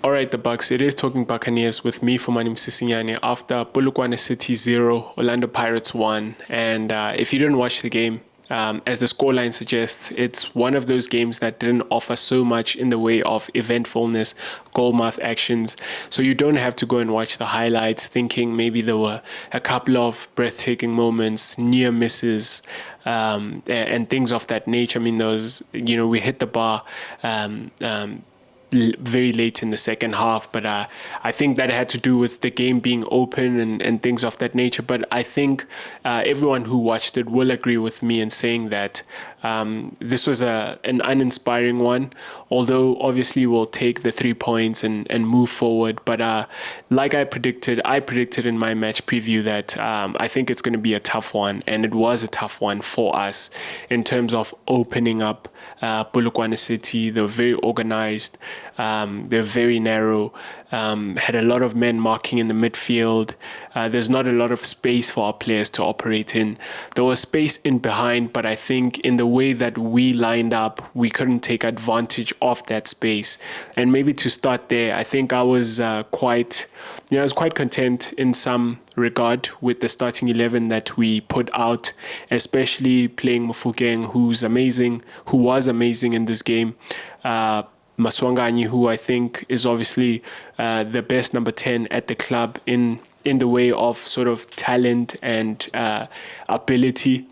All right, the Bucks. It is Talking Buccaneers with me, Fumane after Polokwane City 0, Orlando Pirates 1. And if you didn't watch the game, as the scoreline suggests, it's one of those games that didn't offer so much in the way of eventfulness, goal-mouth actions. So you don't have to go and watch the highlights thinking maybe there were a couple of breathtaking moments, near misses, and things of that nature. I mean, those, we hit the bar very late in the second half, but I think that had to do with the game being open and things of that nature. But I think everyone who watched it will agree with me in saying that this was an uninspiring one, although obviously we'll take the 3 points and move forward. But like I predicted in my match preview that I think it's going to be a tough one, and it was a tough one for us in terms of opening up Polokwane City. They were very organized. They're very narrow, had a lot of men marking in the midfield. There's not a lot of space for our players to operate in. There was space in behind, but I think in the way that we lined up, we couldn't take advantage of that space. And maybe to start there, I think I was quite content in some regard with the starting 11 that we put out, especially playing Mofokeng, who was amazing in this game. Maswanganyi, who I think is obviously the best number 10 at the club in the way of sort of talent and ability.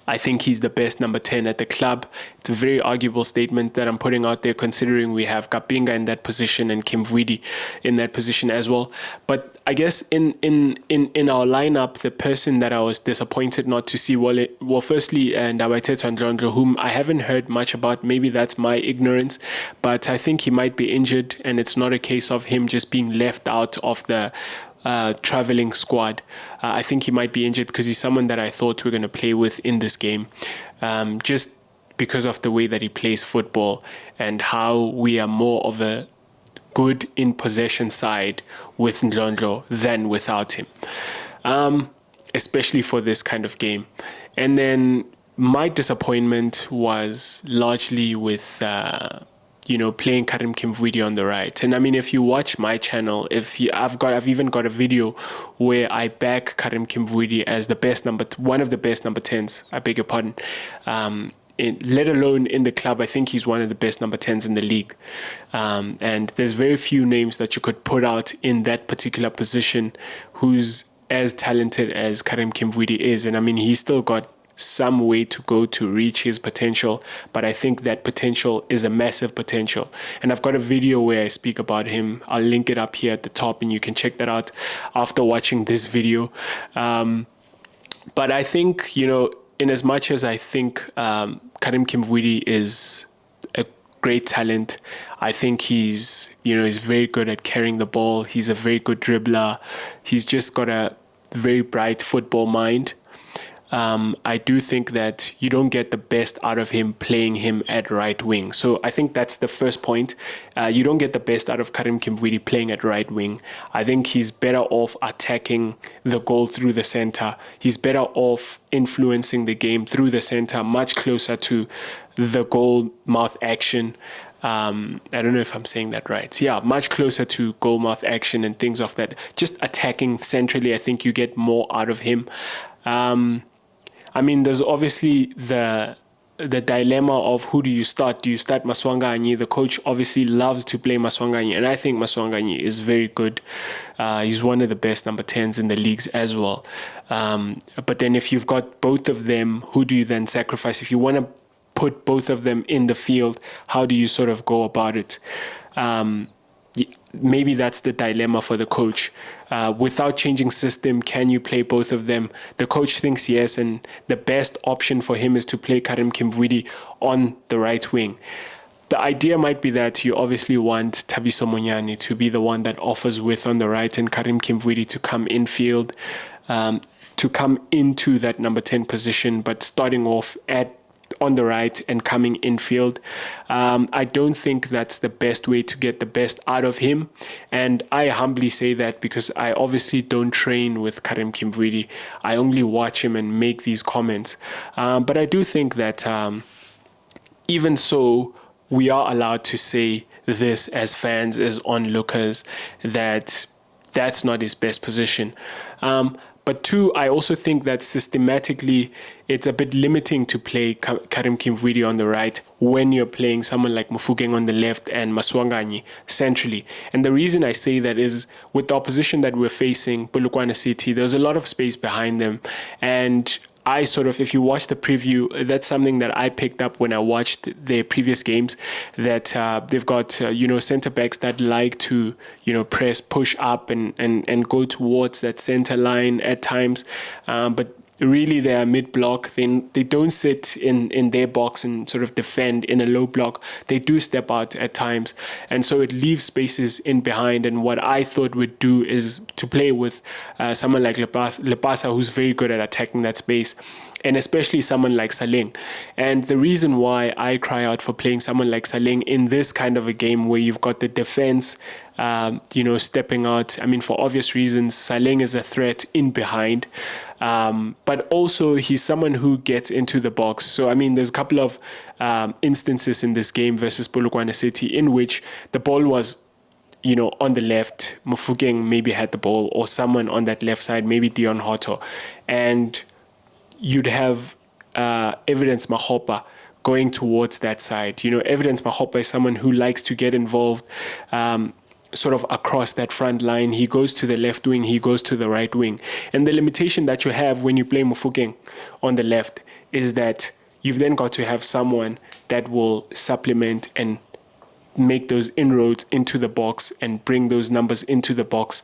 I think he's the best number 10 at the club. It's a very arguable statement that I'm putting out there, considering we have Kapinga in that position and Kim Vwidi in that position as well. But I guess in our lineup, the person that I was disappointed not to see, firstly, Ndabaithetho Ndlondlo, whom I haven't heard much about. Maybe that's my ignorance, but I think he might be injured, and it's not a case of him just being left out of the traveling squad. I think he might be injured because he's someone that I thought we're going to play with in this game, just because of the way that he plays football and how we are more of a good in possession side with Ndlondlo than without him, especially for this kind of game. And then my disappointment was largely with playing Karim Kim Vwidi on the right. And I mean, if you watch my channel, I've even got a video where I back Karim Kim Vwidi as one of the best number 10s, I beg your pardon. Let alone in the club, I think he's one of the best number 10s in the league. And there's very few names that you could put out in that particular position who's as talented as Karim Kim Vwidi is. And I mean, he's still got some way to go to reach his potential, but I think that potential is a massive potential. And I've got a video where I speak about him. I'll link it up here at the top, and you can check that out after watching this video. But I think, in as much as I think Karim Kim Vwidi is a great talent, I think he's very good at carrying the ball. He's a very good dribbler. He's just got a very bright football mind. I do think that you don't get the best out of him playing him at right wing. So I think that's the first point. You don't get the best out of Karim Kim Vwidi playing at right wing. I think he's better off attacking the goal through the center. He's better off influencing the game through the center, much closer to the goal mouth action. I don't know if I'm saying that right. Yeah, much closer to goal mouth action and things of that. Just attacking centrally, I think you get more out of him. I mean, there's obviously the dilemma of who do you start? Do you start Maswanganyi? The coach obviously loves to play Maswanganyi, and I think Maswanganyi is very good. He's one of the best number 10s in the leagues as well. But then if you've got both of them, who do you then sacrifice? If you want to put both of them in the field, how do you sort of go about it? Maybe that's the dilemma for the coach. Without changing system, can you play both of them? The coach thinks yes, and the best option for him is to play Karim Kim Vwidi on the right wing. the idea might be that you obviously want Thabiso Monyane to be the one that offers width on the right and Karim Kimvidi to come infield, to come into that number 10 position, but starting off on the right and coming infield. I don't think that's the best way to get the best out of him. And I humbly say that because I obviously don't train with Karim Kimvidi. I only watch him and make these comments. But I do think that even so, we are allowed to say this as fans, as onlookers, that that's not his best position. But two, I also think that systematically it's a bit limiting to play Karim Kimvidi on the right when you're playing someone like Mufugeng on the left and Maswanganyi centrally. And the reason I say that is with the opposition that we're facing, Polokwane City, there's a lot of space behind them. And I sort of, if you watch the preview, that's something that I picked up when I watched their previous games, that they've got, centre backs that like to, press, push up and go towards that centre line at times. But really they are mid-block. They don't sit in their box and sort of defend in a low block. They do step out at times. And so it leaves spaces in behind. And what I thought would do is to play with someone like Lepasa, who's very good at attacking that space, and especially someone like Saleng. And the reason why I cry out for playing someone like Saleng in this kind of a game where you've got the defense stepping out. I mean, for obvious reasons, Saleng is a threat in behind. But also he's someone who gets into the box. So, I mean, there's a couple of instances in this game versus Polokwane City in which the ball was, on the left. Mufugeng maybe had the ball, or someone on that left side, maybe Dion Hotto. And you'd have Evidence Mahopa going towards that side. Evidence Mahopa is someone who likes to get involved sort of across that front line. He goes to the left wing, he goes to the right wing. And the limitation that you have when you play Mufugeng on the left is that you've then got to have someone that will supplement and make those inroads into the box and bring those numbers into the box,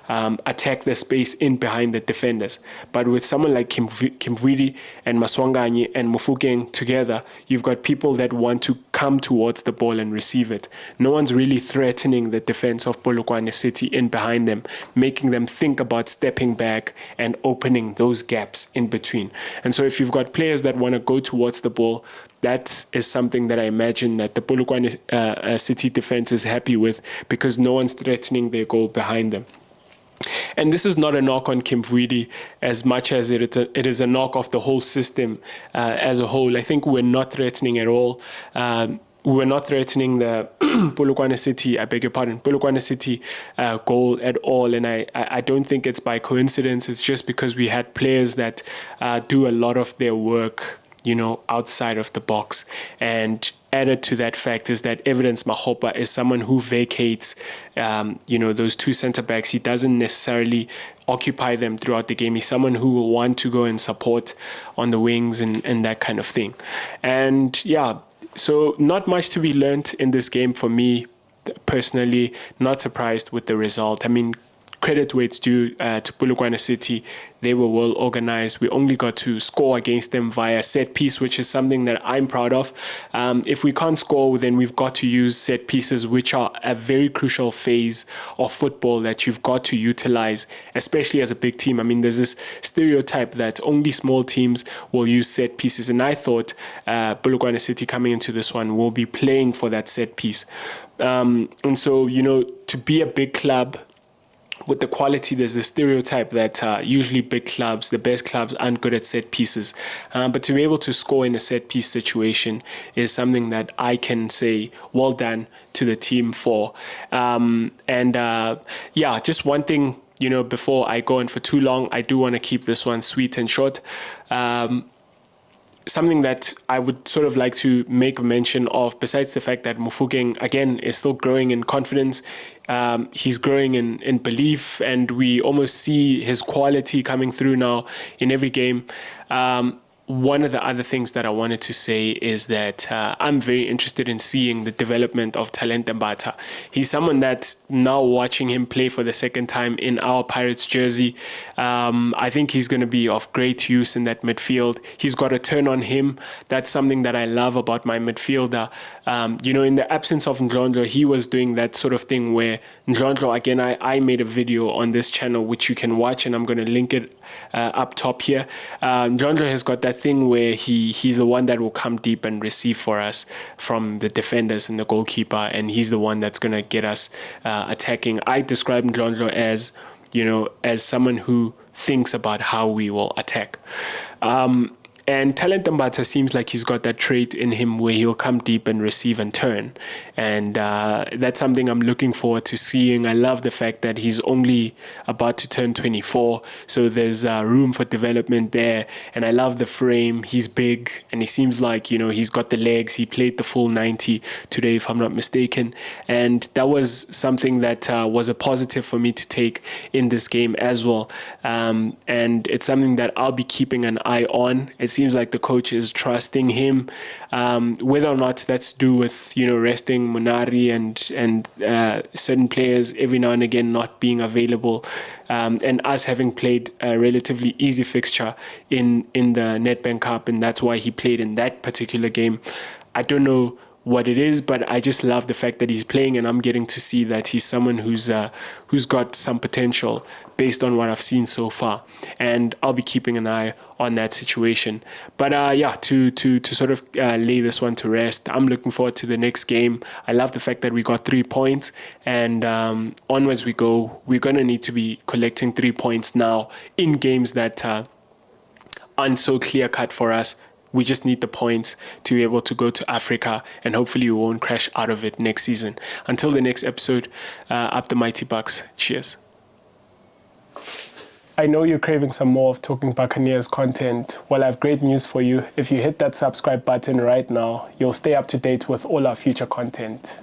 attack the space in behind the defenders. But with someone like Kimvidi and Maswanganyi and Mufugeng together, you've got people that want to come towards the ball and receive it. No one's really threatening the defense of Polokwane City in behind them, making them think about stepping back and opening those gaps in between. And so if you've got players that want to go towards the ball, that is something that I imagine that the Polokwane City defense is happy with, because no one's threatening their goal behind them. And this is not a knock on Kimvidi as much as it is a knock of the whole system as a whole. I think we're not threatening at all. We're not threatening the Polokwane City goal at all. And I don't think it's by coincidence. It's just because we had players that do a lot of their work outside of the box. And added to that fact is that Evidence Mahopa is someone who vacates, those two centre backs. He doesn't necessarily occupy them throughout the game. He's someone who will want to go and support on the wings and that kind of thing. And yeah, so not much to be learnt in this game for me personally. Not surprised with the result. I mean, credit where it's due to Polokwane City. They were well organized. We only got to score against them via set piece, which is something that I'm proud of. If we can't score, then we've got to use set pieces, which are a very crucial phase of football that you've got to utilize, especially as a big team. I mean, there's this stereotype that only small teams will use set pieces. And I thought Polokwane City coming into this one will be playing for that set piece. And so, to be a big club, with the quality, there's the stereotype that usually big clubs, the best clubs, aren't good at set pieces. But to be able to score in a set piece situation is something that I can say well done to the team for. Just one thing, before I go on for too long, I do want to keep this one sweet and short. Something that I would sort of like to make a mention of, besides the fact that Mufugeng, again, is still growing in confidence, he's growing in belief, and we almost see his quality coming through now in every game. one of the other things that I wanted to say is that I'm very interested in seeing the development of Talent Mbata. He's someone that now watching him play for the second time in our Pirates jersey, I think he's going to be of great use in that midfield. He's got a turn on him. That's something that I love about my midfielder. In the absence of Ndlondlo, he was doing that sort of thing where Ndlondlo, again, I made a video on this channel, which you can watch, and I'm going to link it up top here. Ndlondlo has got that thing where he's the one that will come deep and receive for us from the defenders and the goalkeeper, and he's the one that's going to get us attacking. I describe Ndlondlo as, as someone who thinks about how we will attack. And Talent Mbata seems like he's got that trait in him where he'll come deep and receive and turn. And that's something I'm looking forward to seeing. I love the fact that he's only about to turn 24. So there's room for development there. And I love the frame. He's big and he seems like, he's got the legs. He played the full 90 today, if I'm not mistaken. And that was something that was a positive for me to take in this game as well. And it's something that I'll be keeping an eye on. It seems like the coach is trusting him. Whether or not that's to do with, resting Munari and certain players every now and again not being available, and us having played a relatively easy fixture in the Nedbank Cup, and that's why he played in that particular game. I don't know what it is, but I just love the fact that he's playing, and I'm getting to see that he's someone who's got some potential based on what I've seen so far, and I'll be keeping an eye on that situation. But to sort of lay this one to rest, I'm looking forward to the next game. I love the fact that we got 3 points, and onwards we go. We're going to need to be collecting 3 points now in games that aren't so clear-cut for us. We just need the points to be able to go to Africa, and hopefully we won't crash out of it next season. Until the next episode, up the mighty Bucks. Cheers. I know you're craving some more of Talking Buccaneers content. Well, I have great news for you. If you hit that subscribe button right now, you'll stay up to date with all our future content.